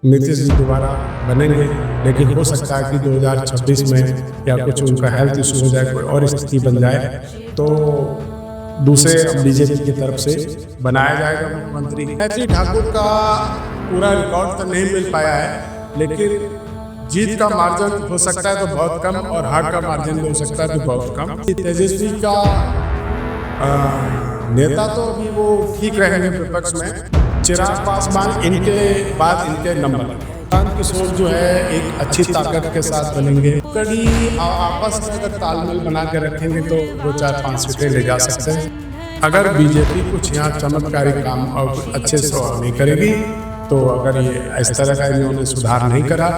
नीतीश जी दोबारा बनेंगे, लेकिन हो सकता है कि 2026 में या कुछ उनका हेल्थ इशू हो जाए, कोई और स्थिति बन जाए, तो दूसरे बीजेपी की तरफ से बनाया जाएगा मुख्यमंत्री। हैप्पी ठाकुर का पूरा रिकॉर्ड तो नहीं मिल पाया है, लेकिन जीत का मार्जिन हो सकता है तो बहुत कम, और हार का मार्जिन हो सकता है तो बहुत कम। तेजस्वी का नेता तो अभी वो ठीक रहेंगे विपक्ष में। चिराग पासवान इनके बाद इनके नंबर, प्रशांत किशोर जो है एक अच्छी ताकत के साथ बनेंगे। कड़ी आपस में अगर तालमेल बना के रखेंगे तो 2-4-5 सीटें ले जा सकते हैं। अगर बीजेपी कुछ यहाँ चमत्कारी काम और अच्छे से नहीं करेगी, तो अगर ये इस तरह का इन्होंने सुधार नहीं करा,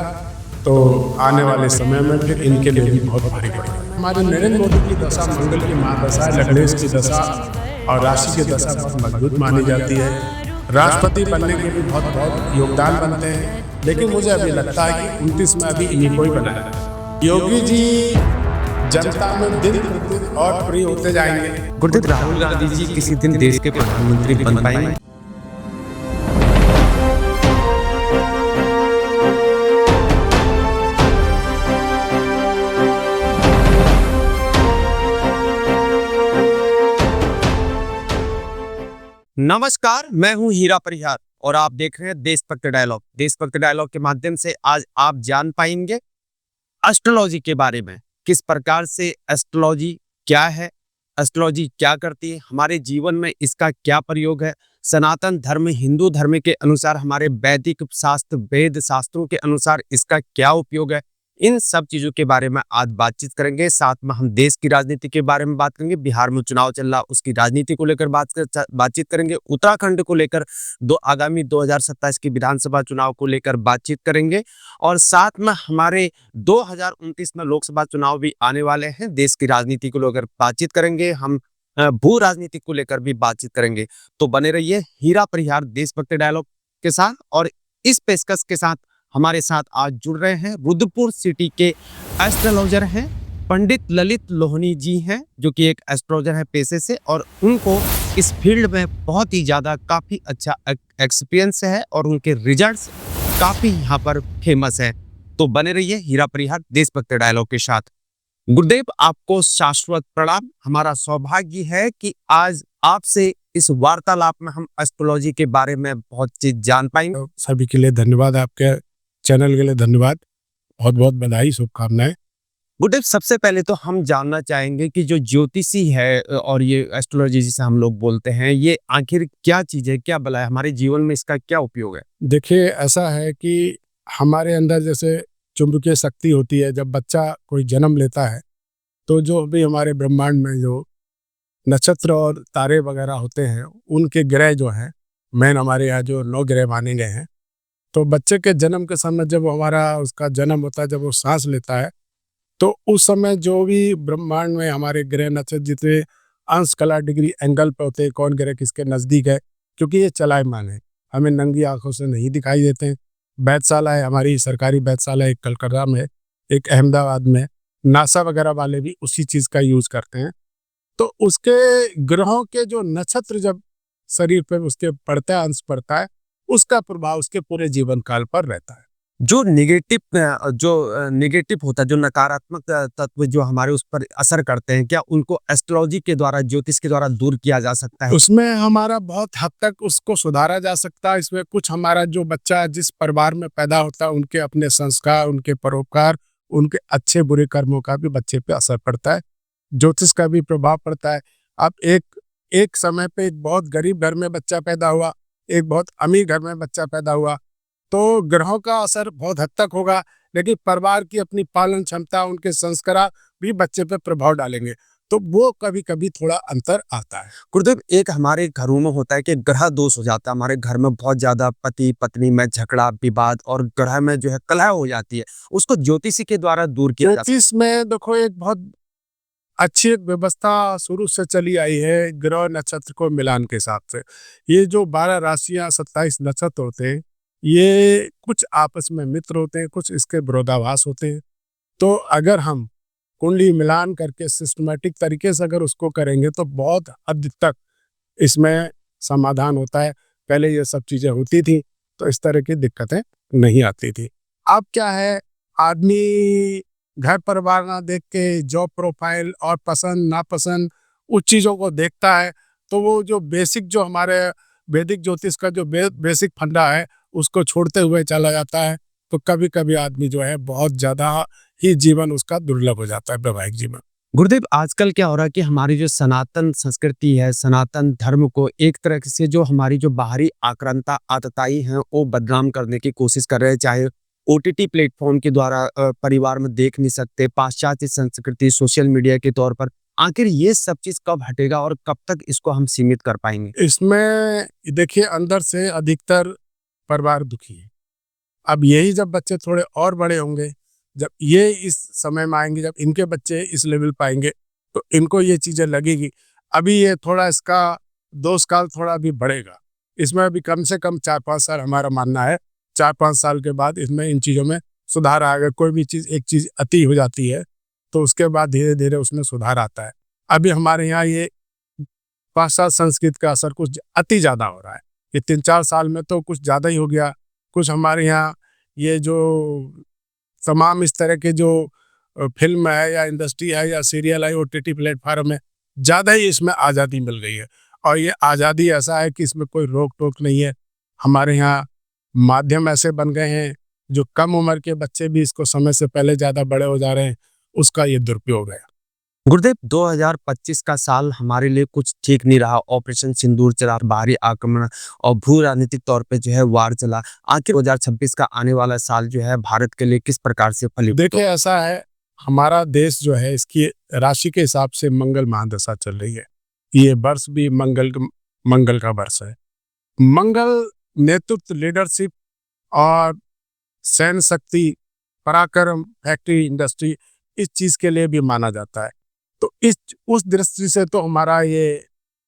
तो आने वाले समय में फिर इनके लिए भी बहुत भारी पड़ेगा। हमारे नरेंद्र मोदी की दशा मंगल की महादशा, लग्नेश की दशा और राशि की दशा बहुत मजबूत मानी जाती है। राष्ट्रपति बनने के भी बहुत योगदान बनते हैं, लेकिन मुझे अभी लगता है कि 29 में अभी इन्हीं को ही बनाया। योगी जी जनता में दिन प्रतिदिन और प्रिय होते जाएंगे। गुरुदेव, राहुल गांधी जी किसी दिन देश के प्रधानमंत्री बन पाएंगे? नमस्कार, मैं हूं हीरा परिहार और आप देख रहे हैं देशभक्त डायलॉग। देशभक्त डायलॉग के माध्यम से आज आप जान पाएंगे एस्ट्रोलॉजी के बारे में। किस प्रकार से एस्ट्रोलॉजी क्या है, एस्ट्रोलॉजी क्या करती है, हमारे जीवन में इसका क्या प्रयोग है, सनातन धर्म हिंदू धर्म के अनुसार, हमारे वैदिक शास्त्र वेद शास्त्रों के अनुसार इसका क्या उपयोग है, इन सब चीजों के बारे में आज बातचीत करेंगे। साथ में हम देश की राजनीति के बारे में बात करेंगे, बिहार में चुनाव चल रहा उसकी राजनीति को लेकर बातचीत करेंगे, उत्तराखंड को लेकर आगामी 2027 की विधानसभा चुनाव को लेकर बातचीत करेंगे, और साथ में हमारे 2029 में लोकसभा चुनाव भी आने वाले हैं। देश की राजनीति को लेकर बातचीत करेंगे, हम भू राजनीति को लेकर भी बातचीत करेंगे। तो बने रहिए हीरा परिहार देशभक्त डायलॉग के साथ। और इस पेशकश के साथ हमारे साथ आज जुड़ रहे हैं रुद्रपुर सिटी के एस्ट्रोलॉजर हैं पंडित ललित लोहनी जी हैं, जो कि एक एस्ट्रोलॉजर है पेशे से, और उनको इस फील्ड में बहुत ही ज्यादा काफी अच्छा एक्सपीरियंस है और उनके रिजल्ट्स काफी यहाँ पर फेमस है। तो बने रहिए हीरा परिहार देशभक्त डायलॉग के साथ। गुरुदेव, आपको शाश्वत प्रणाम। हमारा सौभाग्य है कि आज आपसे इस वार्तालाप में हम एस्ट्रोलॉजी के बारे में बहुत चीज जान पाएंगे। सभी के लिए धन्यवाद, आपके चैनल के लिए धन्यवाद, बहुत बहुत बधाई, शुभकामनाएं। गुरुदेव, सबसे पहले तो हम जानना चाहेंगे कि जो ज्योतिषी है और ये एस्ट्रोलॉजी जिसे हम लोग बोलते हैं, ये आखिर क्या चीज है, क्या बला है, हमारे जीवन में इसका क्या उपयोग है? देखिए, ऐसा है कि हमारे अंदर जैसे चुंबकीय शक्ति होती है, जब बच्चा कोई जन्म लेता है तो जो भी हमारे ब्रह्मांड में जो नक्षत्र और तारे वगैरह होते हैं, उनके ग्रह जो हैं, मेन हमारे यहाँ जो 9 ग्रह माने गए हैं, तो बच्चे के जन्म के समय जब हमारा उसका जन्म होता है, जब वो सांस लेता है, तो उस समय जो भी ब्रह्मांड में हमारे ग्रह नक्षत्र जितने अंश कला डिग्री एंगल पे होते हैं, कौन ग्रह किसके नजदीक है, क्योंकि ये चलायमान है, हमें नंगी आंखों से नहीं दिखाई देते हैं। वैधशाला है, हमारी सरकारी वैधशाला एक कलकत्ता में, एक अहमदाबाद में, नासा वगैरह वाले भी उसी चीज का यूज करते हैं। तो उसके ग्रहों के जो नक्षत्र जब शरीर पर उसके पड़ता है, अंश पड़ता है, उसका प्रभाव उसके पूरे जीवन काल पर रहता है। जो नेगेटिव होता है, जो नकारात्मक तत्व जो हमारे उस पर असर करते हैं, क्या उनको एस्ट्रोलॉजी के द्वारा, ज्योतिष के द्वारा दूर किया जा सकता है? उसमें हमारा बहुत हद तक उसको सुधारा जा सकता है। इसमें कुछ हमारा जो बच्चा जिस परिवार में पैदा होता है, उनके अपने संस्कार, उनके परोपकार, उनके अच्छे बुरे कर्मों का भी बच्चे पे असर पड़ता है, ज्योतिष का भी प्रभाव पड़ता है। अब एक समय पे एक बहुत गरीब घर में बच्चा पैदा हुआ, एक बहुत अमीर घर में बच्चा पैदा हुआ, तो ग्रहों का असर बहुत हद तक होगा, लेकिन परिवार की अपनी पालन क्षमता, उनके संस्कार भी बच्चे पे प्रभाव डालेंगे, तो वो कभी कभी थोड़ा अंतर आता है। गुरुदेव, एक हमारे घरों में होता है कि ग्रह दोष हो जाता है, हमारे घर में बहुत ज्यादा पति पत्नी में झगड़ा विवाद और ग्रह में जो है कलह हो जाती है, उसको ज्योतिषी के द्वारा दूर किया जा सकता है। ज्योतिष में देखो, एक बहुत अच्छी एक व्यवस्था शुरू से चली आई है ग्रह नक्षत्र को मिलान के हिसाब से। ये जो 12 राशियां 27 नक्षत्र होते हैं, ये कुछ आपस में मित्र होते हैं, कुछ इसके विरोधाभास होते हैं। तो अगर हम कुंडली मिलान करके सिस्टमेटिक तरीके से अगर उसको करेंगे तो बहुत हद तक इसमें समाधान होता है। पहले ये सब चीजें होती थी तो इस तरह की दिक्कतें नहीं आती थी। अब क्या है, आदमी घर परिवार ना देख के जॉब प्रोफाइल और पसंद नापसंद उस चीज़ों को देखता है, तो वो जो बेसिक जो हमारे वैदिक ज्योतिष का जो बेसिक फंडा है उसको छोड़ते हुए चला जाता है। तो कभी कभी आदमी जो है बहुत ज़्यादा ही जीवन उसका दुर्लभ हो जाता है, वैवाहिक जीवन। गुरुदेव, आजकल क्या हो रहा है कि हमारी जो सनातन संस्कृति है, सनातन धर्म को एक तरह से जो हमारी जो बाहरी आक्रांता आतताई हैं, वो बदनाम करने की कोशिश कर रहे हैं। चाहे ओटीटी प्लेटफ़ॉर्म के द्वारा परिवार में देख नहीं सकते, पाश्चात्य संस्कृति, सोशल मीडिया के तौर पर। आखिर ये सब चीज़ कब हटेगा और कब तक इसको हम सीमित कर पाएँगे? इसमें देखिए, अंदर से अधिकतर परिवार दुखी है। अब यही जब बच्चे थोड़े और बड़े होंगे, जब ये इस समय में आएंगे, जब इनके बच्चे इस लेवल पाएंगे, तो इनको ये चीज़ें लगेगी। अभी ये थोड़ा इसका दोष काल थोड़ा भी बढ़ेगा। इसमें अभी कम से कम 4-5 साल हमारा मानना है। 4-5 साल के बाद इसमें इन चीज़ों में सुधार आएगा। कोई भी चीज़ एक चीज़ अति हो जाती है तो उसके बाद धीरे धीरे उसमें सुधार आता है। अभी हमारे यहाँ ये पाश्चात्य संस्कृति का असर कुछ अति ज़्यादा हो रहा है। ये 3-4 साल में तो कुछ ज़्यादा ही हो गया। कुछ हमारे यहाँ ये जो तमाम इस तरह के जो फ़िल्म है या इंडस्ट्री है या सीरियल है, ओटीटी प्लेटफ़ॉर्म है, ज़्यादा ही इसमें आज़ादी मिल गई है। और ये आज़ादी ऐसा है कि इसमें कोई रोक-टोक नहीं है। हमारे यहाँ माध्यम ऐसे बन गए हैं, जो कम उम्र के बच्चे भी इसको समय से पहले ज़्यादा बड़े हो जा रहे हैं, उसका ये दुरुपयोग है। गुरुदेव, 2025 का साल हमारे लिए कुछ ठीक नहीं रहा। ऑपरेशन सिंदूर चला, बाहरी आक्रमण और भू राजनीतिक तौर पे जो है वार चला। आखिर 2026 का आने वाला साल जो है भारत के लिए किस प्रकार से फलीभूत देखिए, ऐसा है, हमारा देश जो है इसकी राशि के हिसाब से मंगल महादशा चल रही है। ये वर्ष भी मंगल का वर्ष है। मंगल नेतृत्व, लीडरशिप और सैन्य शक्ति, पराक्रम, फैक्ट्री, इंडस्ट्री, इस चीज़ के लिए भी माना जाता है। तो इस उस दृष्टि से तो हमारा ये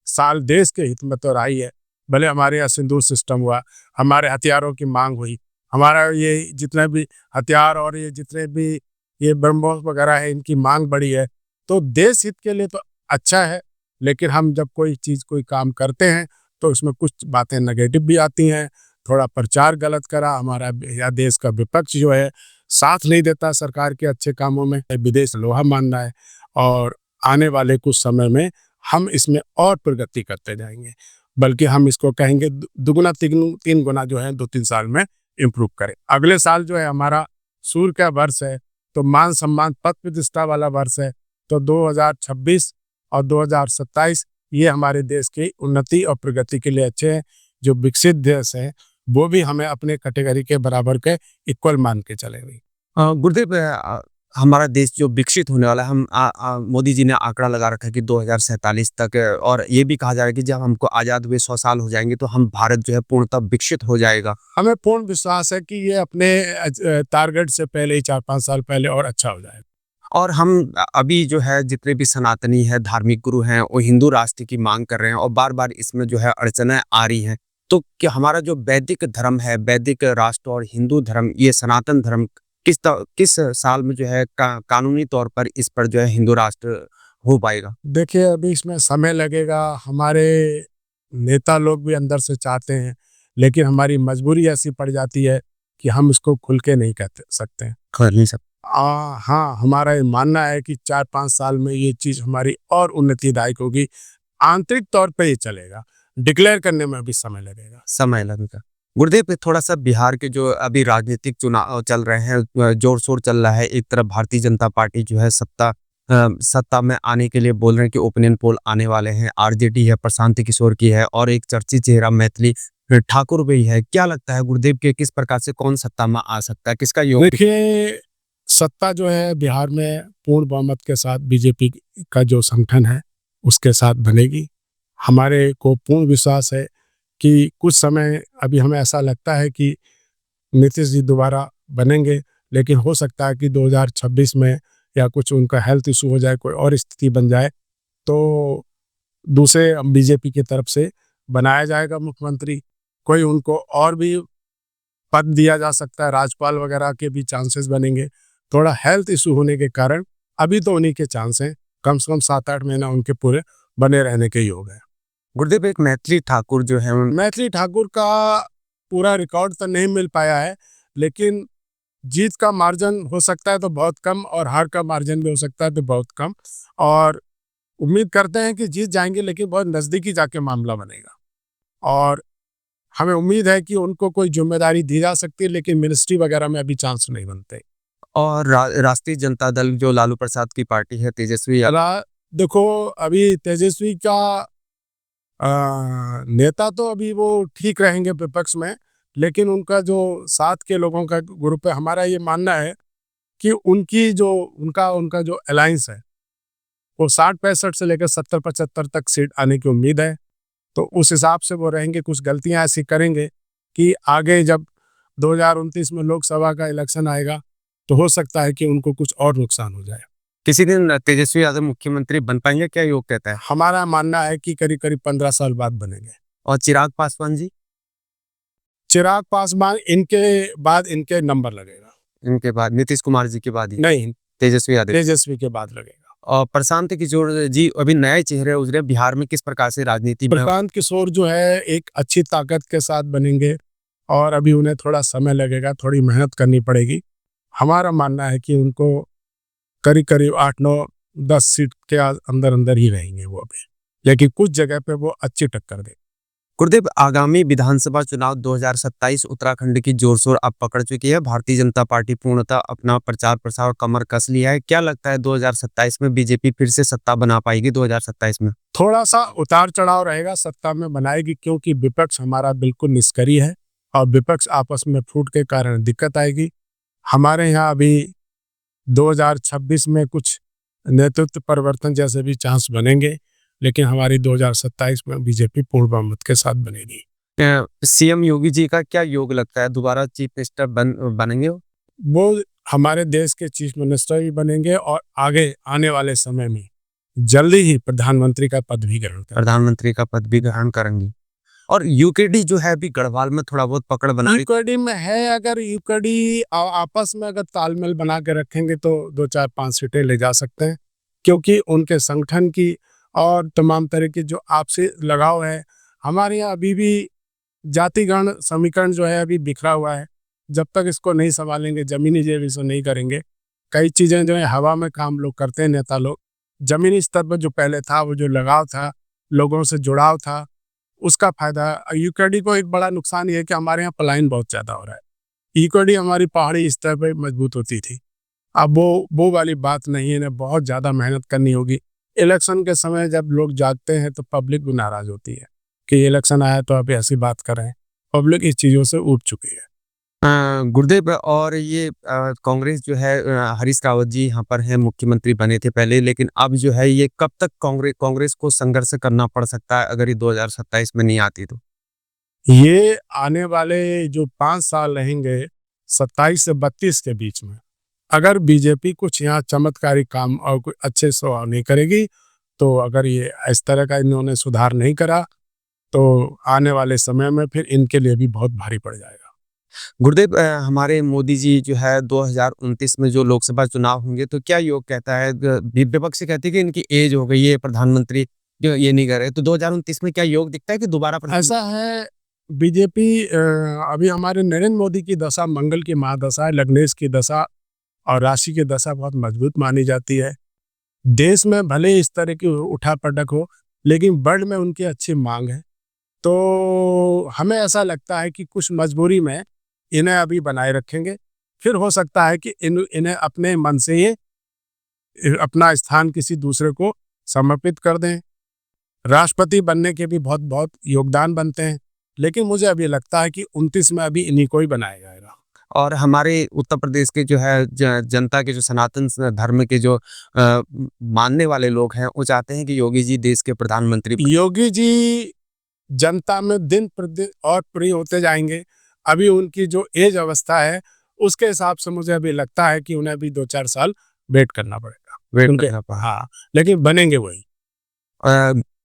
साल देश के हित में तो रहा ही है। भले हमारे यहाँ सिंदूर सिस्टम हुआ, हमारे हथियारों की मांग हुई, हमारा ये जितने भी हथियार और ये जितने भी ये ब्रह्मोस वगैरह है, इनकी मांग बढ़ी है। तो देश हित के लिए तो अच्छा है, लेकिन हम जब कोई चीज़ कोई काम करते हैं तो उसमें कुछ बातें नेगेटिव भी आती हैं। थोड़ा प्रचार गलत करा, हमारा या देश का विपक्ष जो है साथ नहीं देता सरकार के अच्छे कामों में, विदेश लोहा मान रहा है। और आने वाले कुछ समय में हम इसमें और प्रगति करते जाएंगे, बल्कि हम इसको कहेंगे दुगुना तीन गुना जो है 2-3 साल में इम्प्रूव करें। अगले साल जो है हमारा सूर्य का वर्ष है, तो मान सम्मान पद प्रतिष्ठा वाला वर्ष है। तो 2026 और 2027 ये हमारे देश की उन्नति और प्रगति के लिए अच्छे हैं। जो विकसित देश है वो भी हमें अपने कैटेगरी के बराबर के इक्वल मान के चलेंगे। गुरुदेव, हमारा देश जो विकसित होने वाला है, हम मोदी जी ने आंकड़ा लगा रखा है कि 2047 तक, और ये भी कहा जा रहा है कि जब हमको आज़ाद हुए 100 साल हो जाएंगे तो हम भारत जो है पूर्णतः विकसित हो जाएगा। हमें पूर्ण विश्वास है कि ये अपने टारगेट से पहले ही 4-5 साल पहले और अच्छा हो जाएगा। और हम अभी जो है जितने भी सनातनी है, धार्मिक गुरु हैं, वो हिंदू राष्ट्र की मांग कर रहे हैं और बार-बार इसमें जो है अड़चनें आ रही हैं। तो क्या हमारा जो वैदिक धर्म है, वैदिक राष्ट्र और हिंदू धर्म, ये सनातन धर्म किस साल में जो है कानूनी तौर पर इस पर जो है हिंदू राष्ट्र हो पाएगा? देखिए, अभी इसमें समय लगेगा। हमारे नेता लोग भी अंदर से चाहते हैं, लेकिन हमारी मजबूरी ऐसी पड़ जाती है कि हम इसको खुल के नहीं कह सकते हैं। कर नहीं सकते। हाँ, हमारा ये मानना है कि 4-5 साल में ये चीज़ हमारी और उन्नतिदायक होगी। आंतरिक तौर पे ये चलेगा, डिक्लेयर करने में भी समय लगेगा। समय लगेगा। गुरुदेव, थोड़ा सा बिहार के जो अभी राजनीतिक चुनाव चल रहे हैं, जोर शोर चल रहा है। एक तरफ भारतीय जनता पार्टी जो है सत्ता में आने के लिए बोल रहे हैं कि ओपिनियन पोल आने वाले हैं। आरजेडी है, प्रशांत किशोर की है, और एक चर्चित चेहरा मैथिली ठाकुर भी है। क्या लगता है गुरुदेव के किस प्रकार से कौन सत्ता में आ सकता है, किसका योग? देखिए, सत्ता जो है बिहार में पूर्ण बहुमत के साथ बीजेपी का जो संगठन है उसके साथ बनेगी। हमारे को पूर्ण विश्वास है कि कुछ समय अभी हमें ऐसा लगता है कि नीतीश जी दोबारा बनेंगे, लेकिन हो सकता है कि 2026 में या कुछ उनका हेल्थ इशू हो जाए, कोई और स्थिति बन जाए, तो दूसरे बीजेपी की तरफ से बनाया जाएगा मुख्यमंत्री। कोई उनको और भी पद दिया जा सकता है, राज्यपाल वगैरह के भी चांसेस बनेंगे। थोड़ा हेल्थ इशू होने के कारण अभी तो उन्हीं के चांस हैं, कम से कम 7-8 महीना उनके पूरे बने रहने के योग है। गुरुदेव, एक मैथिली ठाकुर जो है मैथिली ठाकुर का पूरा रिकॉर्ड तो नहीं मिल पाया है, लेकिन जीत का मार्जिन हो सकता है तो बहुत कम और हार का मार्जिन भी हो सकता है तो बहुत कम। और उम्मीद करते हैं कि जीत जाएंगे, लेकिन बहुत नज़दीकी जाके मामला बनेगा। और हमें उम्मीद है कि उनको कोई जिम्मेदारी दी जा सकती है, लेकिन मिनिस्ट्री वगैरह में अभी चांस नहीं बनते। और राष्ट्रीय जनता दल जो लालू प्रसाद की पार्टी है, तेजस्वी देखो, अभी तेजस्वी का नेता तो अभी वो ठीक रहेंगे विपक्ष में, लेकिन उनका जो साथ के लोगों का ग्रुप है, हमारा ये मानना है कि उनकी जो उनका उनका जो अलायंस है वो 60-65 से लेकर 70-75 तक सीट आने की उम्मीद है। तो उस हिसाब से वो रहेंगे। कुछ गलतियां ऐसी करेंगे कि आगे जब 2029 में लोकसभा का इलेक्शन आएगा तो हो सकता है कि उनको कुछ और नुकसान हो जाए। किसी दिन तेजस्वी यादव मुख्यमंत्री बन पाएंगे, क्या योग कहता है? हमारा मानना है कि करीब करीब 15 साल बाद बनेंगे। और चिराग पासवान जी? चिराग पासवान इनके बाद इनके नंबर लगेगा। इनके बाद नीतीश कुमार जी के बाद ही? नहीं, तेजस्वी के बाद लगेगा। और प्रशांत किशोर जी अभी नए चेहरे उजरे, बिहार में किस प्रकार से राजनीति में? प्रशांत किशोर जो है एक अच्छी ताकत के साथ बनेंगे और अभी उन्हें थोड़ा समय लगेगा, थोड़ी मेहनत करनी पड़ेगी। हमारा मानना है कि उनको करीब करीब 8-9-10 सीट के अंदर अंदर ही रहेंगे वो अभी, लेकिन कुछ जगह पे वो अच्छी टक्कर देंगे। गुरुदेव, आगामी विधानसभा चुनाव 2027 उत्तराखंड की जोर शोर अब पकड़ चुकी है। भारतीय जनता पार्टी पूर्णतः अपना प्रचार प्रसार कमर कस लिया है। क्या लगता है 2027 में बीजेपी फिर से सत्ता बना पाएगी? 2027 में थोड़ा सा उतार चढ़ाव रहेगा, सत्ता में बनाएगी, क्योंकि विपक्ष हमारा बिल्कुल निष्क्रिय है और विपक्ष आपस में फूट के कारण दिक्कत आएगी। हमारे यहाँ अभी 2026 में कुछ नेतृत्व परिवर्तन जैसे भी चांस बनेंगे, लेकिन हमारी 2027 में बीजेपी पूर्ण बहुमत के साथ बनेगी। सीएम योगी जी का क्या योग लगता है? दोबारा चीफ मिनिस्टर बनेंगे? वो हमारे देश के चीफ मिनिस्टर भी बनेंगे और आगे आने वाले समय में जल्दी ही प्रधानमंत्री का पद भी ग्रहण करेंगे। और यूकेडी जो है अभी गढ़वाल में थोड़ा बहुत पकड़ बना यूकेडी में है। अगर यूकेडी आपस में अगर तालमेल बना के रखेंगे तो 2-4-5 सीटें ले जा सकते हैं, क्योंकि उनके संगठन की और तमाम तरह की जो आपसी लगाव है। हमारे यहाँ अभी भी जातिगण समीकरण जो है अभी बिखरा हुआ है। जब तक इसको नहीं संभालेंगे, जमीनी जेब इसको नहीं करेंगे, कई चीज़ें जो है हवा में काम लोग करते हैं नेता लोग। जमीनी स्तर पर जो पहले था, वो जो लगाव था, लोगों से जुड़ाव था, उसका फायदा यूकेडी को। एक बड़ा नुकसान ये है कि हमारे यहाँ पलायन बहुत ज़्यादा हो रहा है। यूकेडी हमारी पहाड़ी स्तर पर मजबूत होती थी, अब वो वाली बात नहीं है। इन्हें बहुत ज़्यादा मेहनत करनी होगी। इलेक्शन के समय जब लोग जागते हैं तो पब्लिक भी नाराज होती है कि इलेक्शन आया तो अभी ऐसी बात कर रहे हैं। पब्लिक इस चीज़ों से उठ चुकी है। गुरुदेव, और ये कांग्रेस जो है, हरीश रावत जी यहाँ पर हैं, मुख्यमंत्री बने थे पहले, लेकिन अब जो है ये कब तक कांग्रेस को संघर्ष करना पड़ सकता है अगर ये 2027 में नहीं आती तो? ये आने वाले जो 5 साल रहेंगे 27 से 32 के बीच में, अगर बीजेपी कुछ यहाँ चमत्कारी काम और कुछ अच्छे से नहीं करेगी, तो अगर ये इस तरह का इन्होंने सुधार नहीं करा तो आने वाले समय में फिर इनके लिए भी बहुत भारी पड़ जाएगा। गुरुदेव, हमारे मोदी जी जो है 2029 में जो लोकसभा चुनाव होंगे तो क्या योग कहता है? विपक्ष कहती है कि इनकी एज हो गई है, प्रधानमंत्री जो ये नहीं कर रहे, तो 2029 में क्या योग दिखता है कि दोबारा? ऐसा है, बीजेपी अभी हमारे नरेंद्र मोदी की दशा मंगल की महादशा है, लग्नेश की दशा और राशि की दशा बहुत मजबूत मानी जाती है। देश में भले इस तरह की उठा पटक हो, लेकिन वर्ल्ड में उनकी अच्छी मांग है। तो हमें ऐसा लगता है कि कुछ मजबूरी में इन्हें अभी बनाए रखेंगे। फिर हो सकता है कि इन्हें अपने मन से ये अपना स्थान किसी दूसरे को समर्पित कर दें। राष्ट्रपति बनने के भी बहुत बहुत योगदान बनते हैं, लेकिन मुझे अभी लगता है कि 29 में अभी इन्हीं को ही बनाया जाएगा। और हमारे उत्तर प्रदेश के जो है जनता के जो सनातन धर्म के जो मानने वाले लोग हैं, वो चाहते हैं कि योगी जी देश के प्रधानमंत्री। योगी जी जनता में दिन प्रतिदिन और प्रिय होते जाएंगे। अभी उनकी जो एज अवस्था है उसके हिसाब से मुझे अभी लगता है कि उन्हें अभी 2-4 साल वेट करना पड़ेगा। हाँ, लेकिन बनेंगे वही।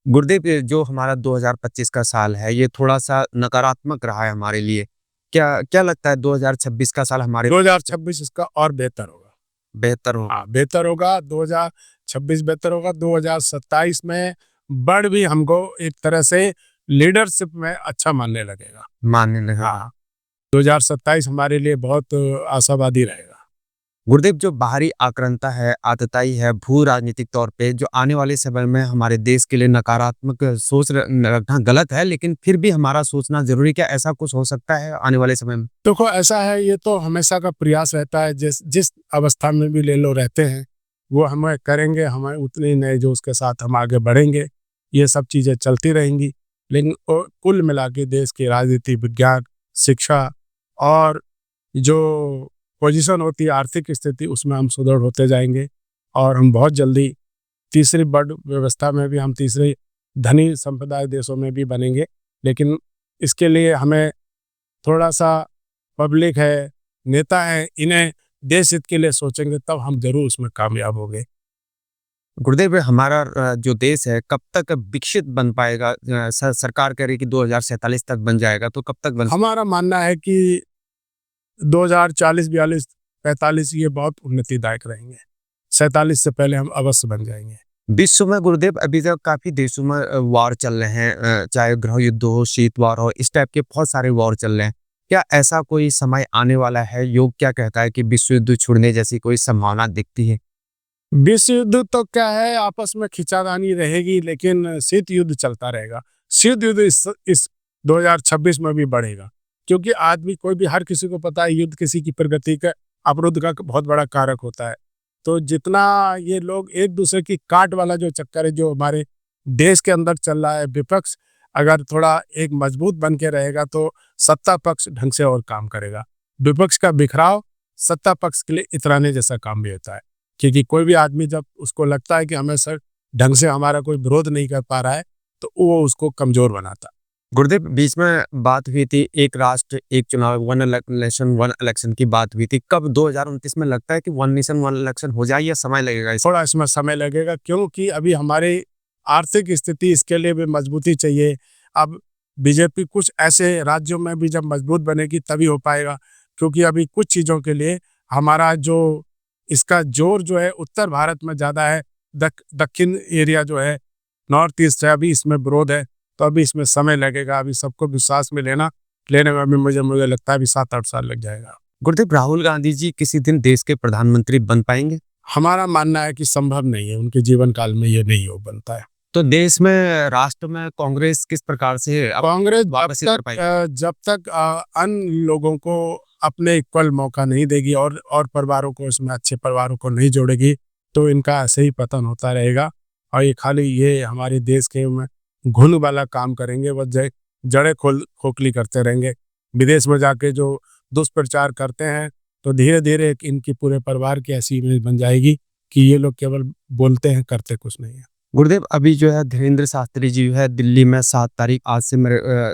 गुरुदेव, जो हमारा 2025 का साल है ये थोड़ा सा नकारात्मक रहा है हमारे लिए। क्या लगता है 2026 का साल हमारे? 2026 इसका और बेहतर होगा। बेहतर होगा। 2026 बेहतर होगा। 2027 में बढ़ भी हमको एक तरह से लीडरशिप में अच्छा मानने लगेगा। हाँ। 2027 हमारे लिए बहुत आशावादी रहेगा। गुरुदेव, जो बाहरी आक्रांता है, आतताई है, भू राजनीतिक तौर पे जो आने वाले समय में हमारे देश के लिए नकारात्मक सोच रखना गलत है, लेकिन फिर भी हमारा सोचना जरूरी, क्या ऐसा कुछ हो सकता है आने वाले समय में? देखो ऐसा है, ये तो हमेशा का प्रयास रहता है, जिस जिस अवस्था में भी ले लो रहते हैं वो हमें करेंगे, हमें उतने नए जोश के साथ हम आगे बढ़ेंगे, ये सब चीज़ें चलती रहेंगी। लेकिन कुल मिला के देश की राजनीति, विज्ञान, शिक्षा और जो पोजीशन होती है, आर्थिक स्थिति, उसमें हम सुदृढ़ होते जाएंगे और हम बहुत जल्दी तीसरी बड़ व्यवस्था में भी, हम तीसरे धनी संप्रदाय देशों में भी बनेंगे। लेकिन इसके लिए हमें थोड़ा सा पब्लिक है, नेता है, इन्हें देश हित के लिए सोचेंगे तब हम जरूर उसमें कामयाब होंगे। गुरुदेव, हमारा जो देश है कब तक विकसित बन पाएगा? सरकार कह रही है कि 2047 तक बन जाएगा, तो कब तक बन? हमारा मानना है कि 2040, 42, 45 ये बहुत उन्नतिदायक रहेंगे। 47 से पहले हम अवश्य बन जाएंगे। विश्व में गुरुदेव अभी तक काफी देशों में वॉर चल रहे हैं, चाहे गृह युद्ध हो, शीत वॉर हो, इस टाइप के बहुत सारे वॉर चल रहे हैं। क्या ऐसा कोई समय आने वाला है? योग क्या कहता है कि विश्व युद्ध छिड़ने जैसी कोई संभावना दिखती है? विश्व युद्ध तो क्या है, आपस में खिंचातानी रहेगी, लेकिन शीत युद्ध चलता रहेगा। शीत युद्ध इस 2026 में भी बढ़ेगा, क्योंकि आदमी, कोई भी, हर किसी को पता है युद्ध किसी की प्रगति का, अवरुद्ध का बहुत बड़ा कारक होता है। तो जितना ये लोग एक दूसरे की काट वाला जो चक्कर है जो हमारे देश के अंदर चल रहा है, विपक्ष अगर थोड़ा एक मजबूत बन के रहेगा तो सत्ता पक्ष ढंग से और काम करेगा। विपक्ष का बिखराव सत्ता पक्ष के लिए इतराने जैसा काम भी होता है, क्योंकि कोई भी आदमी जब उसको लगता है कि हमें सर ढंग से हमारा कोई विरोध नहीं कर पा रहा है, तो वो उसको कमजोर बनाता है। गुरुदेव, बीच में बात हुई थी एक राष्ट्र एक चुनाव, वन नेशन वन इलेक्शन की बात हुई थी। कब 2029 में लगता है कि वन नेशन वन इलेक्शन हो जाए या समय लगेगा? थोड़ा इसमें समय लगेगा, क्योंकि अभी हमारी आर्थिक स्थिति, इसके लिए भी मजबूती चाहिए। अब बीजेपी कुछ ऐसे राज्यों में भी जब मजबूत बनेगी तभी हो पाएगा, क्योंकि अभी कुछ चीज़ों के लिए हमारा जो इसका जोर जो है उत्तर भारत में ज़्यादा है, दक्षिण एरिया जो है, नॉर्थ ईस्ट है, अभी इसमें विरोध है, तो अभी इसमें समय लगेगा। अभी सबको विश्वास में लेने में भी मुझे लगता है अभी 7-8 साल लग जाएगा। गुरुदेव, राहुल गांधी जी किसी दिन देश के प्रधानमंत्री बन पाएंगे? हमारा मानना है कि संभव नहीं है, उनके जीवन काल में ये नहीं हो बनता है। तो देश में, राष्ट्र में कांग्रेस किस प्रकार से कांग्रेस वापसी कर पाएगी? जब तक अन्य लोगों को अपने इक्वल मौका नहीं देगी और परिवारों को, इसमें अच्छे परिवारों को नहीं जोड़ेगी, तो इनका ऐसे ही पतन होता रहेगा। और ये खाली ये हमारे देश के में घुन वाला काम करेंगे, वो जड़े खोखली करते रहेंगे। विदेश में जाके जो दुष्प्रचार करते हैं, तो धीरे धीरे इनकी पूरे परिवार की ऐसी इमेज बन जाएगी कि ये लोग केवल बोलते हैं, करते कुछ नहीं है। गुरुदेव, अभी जो है धीरेन्द्र शास्त्री जी जो है दिल्ली में 7 तारीख आज से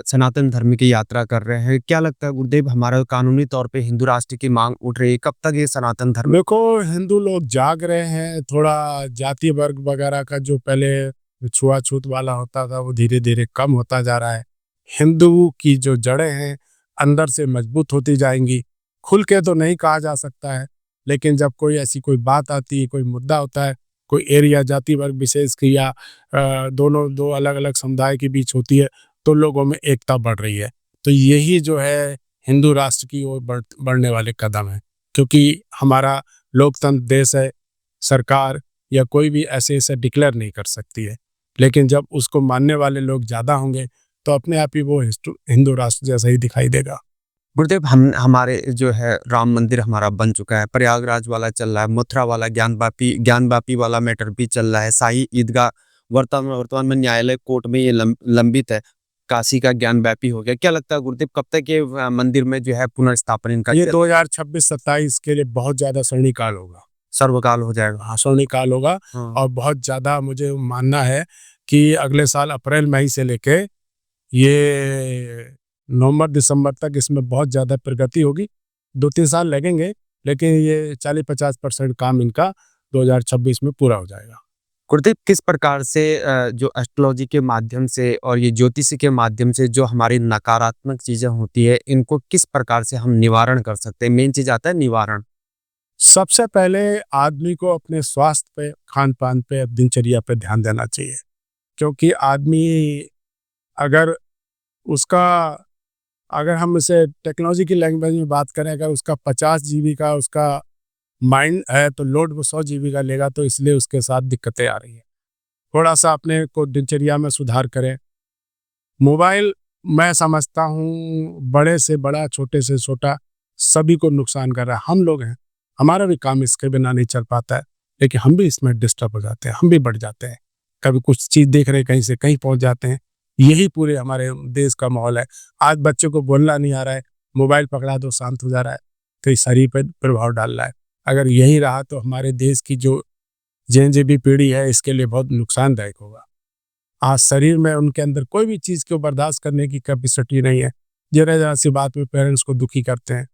सनातन धर्म की यात्रा कर रहे हैं। क्या लगता है गुरुदेव, हमारा कानूनी तौर पे हिंदू राष्ट्र की मांग उठ रही है, कब तक ये सनातन धर्म? देखो, हिंदू लोग जाग रहे हैं, थोड़ा जाति वर्ग वगैरह का जो पहले छुआछूत वाला होता था वो धीरे धीरे कम होता जा रहा है। हिंदू की जो जड़ें हैं अंदर से मजबूत होती जाएंगी। खुल के तो नहीं कहा जा सकता है, लेकिन जब कोई ऐसी कोई बात आती है, कोई मुद्दा होता है, कोई एरिया जाति वर्ग विशेष की या दोनों दो अलग अलग समुदाय के बीच होती है, तो लोगों में एकता बढ़ रही है। तो यही जो है हिंदू राष्ट्र की ओर बढ़ने वाले कदम है, क्योंकि हमारा लोकतंत्र देश है, सरकार या कोई भी ऐसे ऐसे डिक्लेयर नहीं कर सकती है, लेकिन जब उसको मानने वाले लोग ज़्यादा होंगे तो अपने आप ही वो हिंदू राष्ट्र जैसा ही दिखाई देगा। गुरुदेव, हम हमारे जो है राम मंदिर हमारा बन चुका है, प्रयागराज वाला चल रहा है, मथुरा वाला ज्ञानवापी वाला मैटर भी चल रहा है, शाही ईदगाह वर्तमान में न्यायालय कोर्ट में ये लंबित है, काशी का ज्ञानवापी हो गया। क्या लगता है गुरुदेव, कब तक ये मंदिर में जो है पुनर्स्थापन इनका? ये 2026-27 के लिए बहुत ज्यादा स्वर्णिकाल होगा। सर्वकाल हो जाएगा। हाँ, स्वर्णिकाल होगा। और बहुत ज्यादा मुझे मानना है कि अगले साल अप्रैल मई से लेके ये नवंबर दिसंबर तक इसमें बहुत ज़्यादा प्रगति होगी। 2-3 साल लगेंगे, लेकिन ये 40-50% काम इनका 2026 में पूरा हो जाएगा। गुरुदेव, किस प्रकार से जो एस्ट्रोलॉजी के माध्यम से और ये ज्योतिषी के माध्यम से जो हमारी नकारात्मक चीजें होती है, इनको किस प्रकार से हम निवारण कर सकते हैं? मेन चीज आता है निवारण। सबसे पहले आदमी को अपने स्वास्थ्य पे, खान पान पे, दिनचर्या पे ध्यान देना चाहिए, क्योंकि आदमी अगर उसका अगर हम इसे टेक्नोलॉजी की लैंग्वेज में बात करें, अगर उसका 50 जीबी का उसका माइंड है तो लोड वो 100 जीबी का लेगा, तो इसलिए उसके साथ दिक्कतें आ रही हैं। थोड़ा सा अपने को दिनचर्या में सुधार करें। मोबाइल मैं समझता हूँ बड़े से बड़ा, छोटे से छोटा सभी को नुकसान कर रहा है। हम लोग हैं, हमारा भी काम इसके बिना नहीं चल पाता है, लेकिन हम भी इसमें डिस्टर्ब हो जाते हैं, हम भी बढ़ जाते हैं। कभी कुछ चीज़ देख रहे हैं, कहीं से कहीं पहुंच जाते हैं। यही पूरे हमारे देश का माहौल है। आज बच्चों को बोलना नहीं आ रहा है, मोबाइल पकड़ा दो शांत हो जा रहा है, तो इस शरीर पर प्रभाव डाल रहा है। अगर यही रहा तो हमारे देश की जो जेनज़ी पीढ़ी है इसके लिए बहुत नुकसानदायक होगा। आज शरीर में उनके अंदर कोई भी चीज़ को बर्दाश्त करने की कैपेसिटी नहीं है। जरा जरा सी बात में पेरेंट्स को दुखी करते हैं,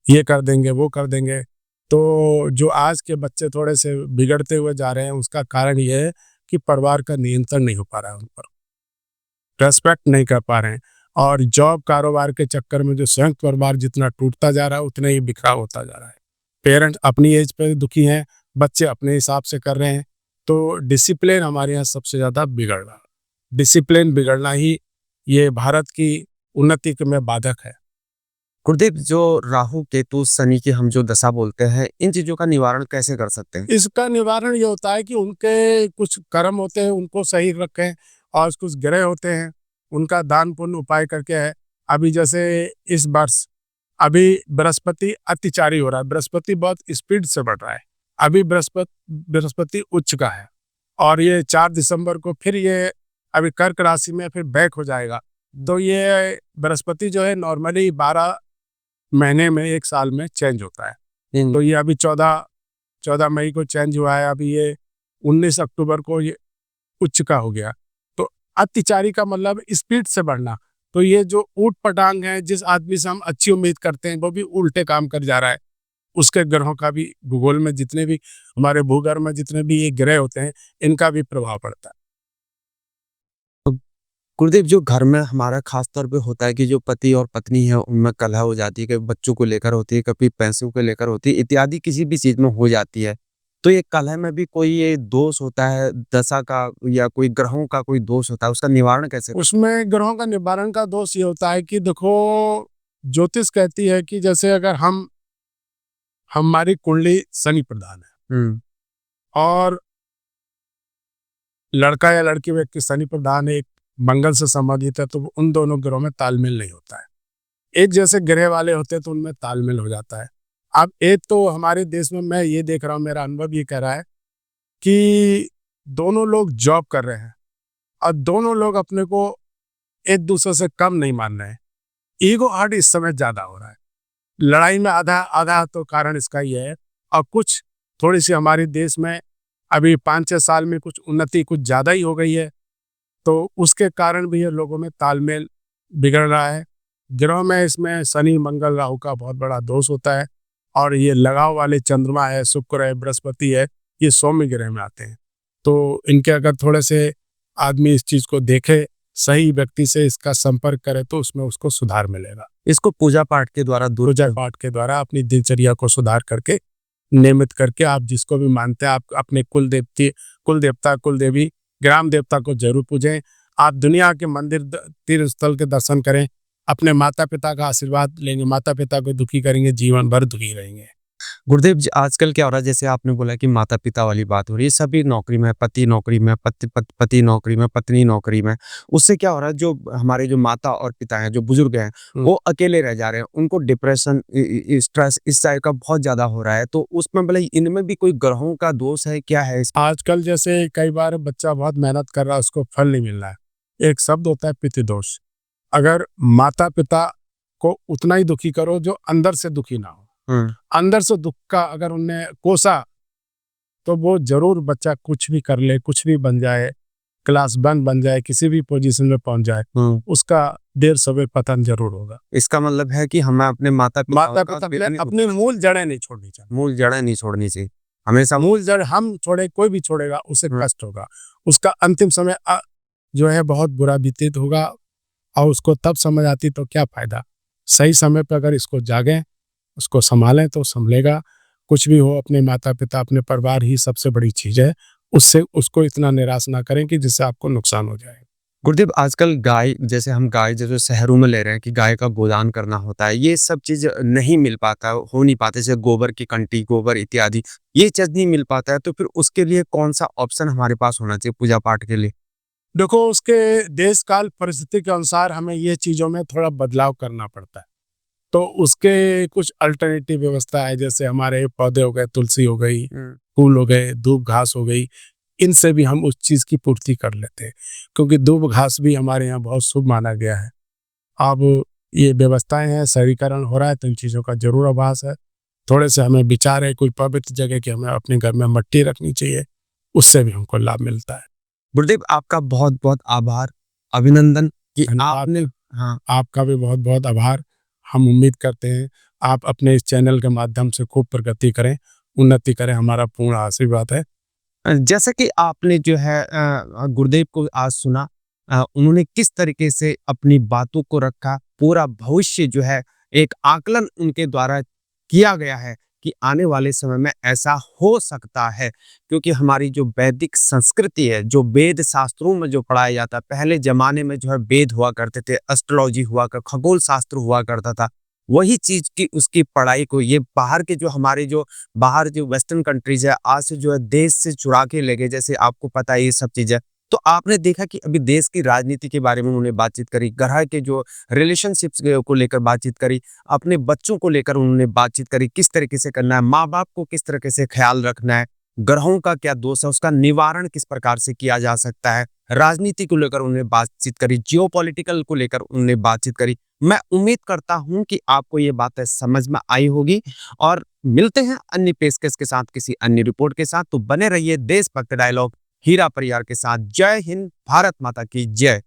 ये कर देंगे वो कर देंगे। तो जो आज के बच्चे थोड़े से बिगड़ते हुए जा रहे हैं, उसका कारण ये है कि परिवार का नियंत्रण नहीं हो पा रहा है, उन पर रेस्पेक्ट नहीं कर पा रहे हैं। और जॉब कारोबार के चक्कर में जो संयुक्त परिवार जितना टूटता जा रहा है, उतना ही बिखराव होता जा रहा है। पेरेंट्स अपनी एज पे दुखी हैं, बच्चे अपने हिसाब से कर रहे हैं। तो डिसिप्लिन हमारे यहाँ सबसे ज़्यादा बिगड़ रहा है। डिसिप्लिन बिगड़ना ही ये भारत की उन्नति में बाधक है। गुरुदेव, जो राहु केतु शनि की हम जो दशा बोलते हैं, इन चीजों का निवारण कैसे कर सकते हैं? इसका निवारण ये होता है कि उनके कुछ कर्म होते हैं, उनको सही रखें, और कुछ ग्रह होते हैं, उनका दान पुण्य उपाय करके है। अभी जैसे इस वर्ष अभी बृहस्पति अतिचारी हो रहा है, बृहस्पति बहुत स्पीड से बढ़ रहा है। अभी बृहस्पति उच्च का है, और ये 4 दिसंबर को फिर ये अभी कर्क राशि में फिर बैक हो जाएगा। तो ये बृहस्पति जो है नॉर्मली 12 महीने में, 1 साल में चेंज होता है। तो ये अभी 14 मई को चेंज हुआ है, अभी ये 19 अक्टूबर को ये उच्च का हो गया। तो अतिचारी का मतलब स्पीड से बढ़ना। तो ये जो ऊट पटांग है, जिस आदमी से हम अच्छी उम्मीद करते हैं, वो भी उल्टे काम कर जा रहा है। उसके ग्रहों का भी भूगोल में जितने भी हमारे भूगर्भ में जितने भी ये ग्रह होते हैं, इनका भी प्रभाव पड़ता है। गुरुदेव, जो घर में हमारा खास तौर पे होता है कि जो पति और पत्नी है उनमें कलह हो जाती है, कभी बच्चों को लेकर होती है, कभी पैसों को लेकर होती है, इत्यादि किसी भी चीज में हो जाती है। तो ये कलह में भी कोई ये दोष होता है दशा का, या कोई ग्रहों का कोई दोष होता है, उसका निवारण कैसे? उसमें ग्रहों का निवारण का दोष ये होता है कि देखो, ज्योतिष कहती है कि जैसे अगर हमारी कुंडली शनि प्रधान है, और लड़का या लड़की व्यक्ति शनि प्रधान है, एक मंगल से संबंधित है, तो उन दोनों ग्रहों में तालमेल नहीं होता है। एक जैसे ग्रह वाले होते हैं तो उनमें तालमेल हो जाता है। अब एक तो हमारे देश में मैं ये देख रहा हूँ, मेरा अनुभव ये कह रहा है कि दोनों लोग जॉब कर रहे हैं, और दोनों लोग अपने को एक दूसरे से कम नहीं मान रहे हैं। ईगो हर्ट इस समय ज्यादा हो रहा है। लड़ाई में आधा आधा तो कारण इसका ही है। और कुछ थोड़ी सी हमारे देश में अभी 5-6 साल में कुछ उन्नति कुछ ज्यादा ही हो गई है, तो उसके कारण भी ये लोगों में तालमेल बिगड़ रहा है। ग्रह में इसमें शनि मंगल राहु का बहुत बड़ा दोष होता है, और ये लगाव वाले चंद्रमा है, शुक्र है, बृहस्पति है, ये सौम्य ग्रह में आते हैं। तो इनके अगर थोड़े से आदमी इस चीज को देखे, सही व्यक्ति से इसका संपर्क करे, तो उसमें उसको सुधार मिलेगा। इसको पूजा पाठ के द्वारा पूजा पाठ के द्वारा अपनी दिनचर्या को सुधार करके, नियमित करके, आप जिसको भी मानते हैं, आप अपने कुल देवता कुल देवी ग्राम देवता को जरूर पूजें। आप दुनिया के मंदिर तीर्थ स्थल के दर्शन करें, अपने माता पिता का आशीर्वाद लेंगे। माता पिता को दुखी करेंगे, जीवन भर दुखी रहेंगे। गुरुदेव जी, आजकल क्या हो रहा है, जैसे आपने बोला कि माता पिता वाली बात हो रही है, सभी नौकरी में, पति नौकरी में, पति नौकरी में, पत्नी नौकरी में। उससे क्या हो रहा है, जो हमारे जो माता और पिता हैं, जो बुजुर्ग हैं, वो अकेले रह जा रहे हैं। उनको डिप्रेशन, स्ट्रेस इस टाइप का बहुत ज्यादा हो रहा है। तो उसमें भले इनमें भी कोई ग्रहों का दोष है, क्या है? आजकल जैसे कई बार बच्चा बहुत मेहनत कर रहा है, उसको फल नहीं मिल रहा है। एक शब्द होता है पितृदोष। अगर माता पिता को उतना ही दुखी करो जो अंदर से दुखी ना हो, अंदर से दुख का अगर उन्हें कोसा, तो वो जरूर बच्चा कुछ भी कर ले, कुछ भी बन जाए, क्लास 1 बन जाए, किसी भी पोजीशन में पहुंच जाए, उसका देर सवेर पतन जरूर होगा। इसका मतलब है कि हमें अपने माता पिता अपने मूल जड़ें नहीं छोड़नी चाहिए। मूल जड़ें नहीं छोड़नी चाहिए हमेशा। मूल जड़ हम छोड़े, कोई भी छोड़ेगा उसे कष्ट होगा, उसका अंतिम समय जो है बहुत बुरा व्यतीत होगा, और उसको तब समझ आती तो क्या फायदा। सही समय पर अगर इसको जागें, उसको संभालें, तो संभलेगा। कुछ भी हो, अपने माता पिता, अपने परिवार ही सबसे बड़ी चीज है। उससे उसको इतना निराश ना करें कि जिससे आपको नुकसान हो जाए। गुरुदेव, आजकल गाय जैसे हम गाय जैसे शहरों में ले रहे हैं कि गाय का गोदान करना होता है, ये सब चीज़ नहीं मिल पाता, हो नहीं पाते, जैसे गोबर की कंटी, गोबर इत्यादि, ये चीज़ नहीं मिल पाता है, तो फिर उसके लिए कौन-सा ऑप्शन हमारे पास होना चाहिए पूजा-पाठ के लिए? देखो, उसके देश काल परिस्थिति के अनुसार हमें ये चीज़ों में थोड़ा बदलाव करना पड़ता है। तो उसके कुछ अल्टरनेटिव व्यवस्था है, जैसे हमारे पौधे हो गए, तुलसी हो गई, हुँ। फूल हो गए, दूब घास हो गई, इनसे भी हम उस चीज़ की पूर्ति कर लेते हैं, क्योंकि दूब घास भी हमारे यहाँ बहुत शुभ माना गया है। अब ये व्यवस्थाएँ हैं, शहरीकरण हो रहा है, तो इन चीज़ों का ज़रूर आभास है। थोड़े से हमें विचार है कोई पवित्र जगह कि हमें अपने घर में मिट्टी रखनी चाहिए, उससे भी हमको लाभ मिलता है। गुरुदेव, आपका बहुत-बहुत आभार, अभिनंदन कि धन्यवाद। आपने हाँ, आपका भी बहुत-बहुत आभार। हम उम्मीद करते हैं आप अपने इस चैनल के माध्यम से खूब प्रगति करें, उन्नति करें, हमारा पूर्ण आशीर्वाद है। जैसा कि आपने जो है गुरुदेव को आज सुना, उन्होंने किस तरीके से अपनी बातों को रखा, पूरा भविष्य जो है एक आकलन उनके द्वारा किया गया है कि आने वाले समय में ऐसा हो सकता है, क्योंकि हमारी जो वैदिक संस्कृति है, जो वेद शास्त्रों में जो पढ़ाया जाता है, पहले जमाने में जो है वेद हुआ करते थे, एस्ट्रोलॉजी हुआ कर खगोल शास्त्र हुआ करता था, वही चीज की उसकी पढ़ाई को ये बाहर के जो हमारे जो बाहर जो वेस्टर्न कंट्रीज है, आज से जो है देश से चुरा के ले गए, जैसे आपको पता है ये सब चीजें। तो आपने देखा कि अभी देश की राजनीति के बारे में उन्होंने बातचीत करी, ग्रह के जो रिलेशनशिप्स को लेकर बातचीत करी, अपने बच्चों को लेकर उन्होंने बातचीत करी, किस तरीके से करना है, माँ बाप को किस तरीके से ख्याल रखना है, ग्रहों का क्या दोष है, उसका निवारण किस प्रकार से किया जा सकता है, राजनीति को लेकर उन्होंने बातचीत करी, जियोपॉलिटिकल को लेकर उन्होंने बातचीत करी। मैं उम्मीद करता हूं कि आपको ये बातें समझ में आई होगी, और मिलते हैं अन्य पेशकश के साथ किसी अन्य रिपोर्ट के साथ। तो बने रहिए देशभक्त डायलॉग हीरा परियार के साथ। जय हिंद, भारत माता की जय।